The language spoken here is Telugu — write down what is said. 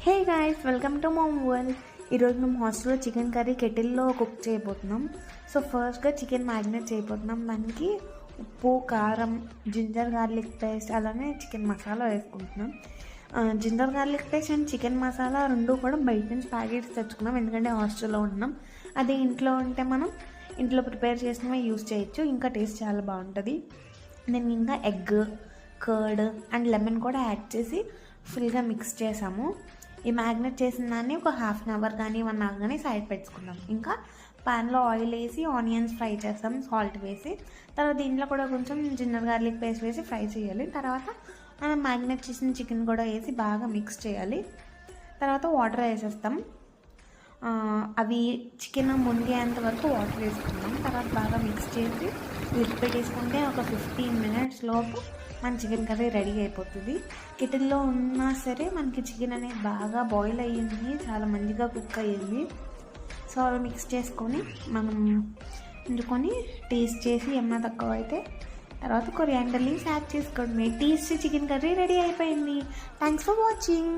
Hey guys, welcome to mom world. ఈరోజు మేము హాస్టల్లో చికెన్ కర్రీ కెటిల్లో కుక్ చేయబోతున్నాం. సో ఫస్ట్గా చికెన్ మ్యారినేట్ చేయబోతున్నాం. దానికి ఉప్పు, కారం, జింజర్ గార్లిక్ పేస్ట్, అలానే చికెన్ మసాలా వేసుకుంటున్నాం. Ginger garlic paste and chicken masala రెండు కూడా బయట నుంచి ప్యాకెట్స్ తెచ్చుకున్నాం, ఎందుకంటే హాస్టల్లో ఉన్నాం. అదే ఇంట్లో ఉంటే మనం ఇంట్లో ప్రిపేర్ చేసినవి యూస్ చేయొచ్చు, ఇంకా టేస్ట్ చాలా బాగుంటుంది. నేను ఇంకా ఎగ్, కర్డ్ అండ్ లెమన్ కూడా యాడ్ చేసి ఫుల్గా మిక్స్ చేసాము. ఈ మ్యాగ్నేట్ చేసిన దాన్ని ఒక హాఫ్ అన్ అవర్ కానీ 1 అవర్ కానీ సైడ్ పెట్టుకున్నాం. ఇంకా ప్యాన్లో ఆయిల్ వేసి ఆనియన్స్ ఫ్రై చేస్తాం, సాల్ట్ వేసి. తర్వాత దీంట్లో కూడా కొంచెం జింజర్ గార్లిక్ పేస్ట్ వేసి ఫ్రై చేయాలి. తర్వాత మనం మ్యాగ్నేట్ చేసిన చికెన్ కూడా వేసి బాగా మిక్స్ చేయాలి. తర్వాత వాటర్ వేసేస్తాం. అవి చికెన్ మునిగేంత వరకు వాటర్ వేసుకుంటాం. తర్వాత బాగా మిక్స్ చేసి లిడ్ పెట్టేసుకుంటే ఒక 15 minutes లోపు మన చికెన్ కర్రీ రెడీ అయిపోతుంది. కిటిల్లో ఉన్నా సరే మనకి చికెన్ అనేది బాగా బాయిల్ అయ్యింది, చాలా మంచిగా కుక్ అయ్యింది. సో అవి మిక్స్ చేసుకొని మనం వండుకొని టేస్ట్ చేసి ఏమన్నా తక్కువ అయితే తర్వాత కొరియాండర్ లీవ్స్ యాడ్ చేసుకోండి. టేస్టీ చికెన్ కర్రీ రెడీ అయిపోయింది. Thanks for watching.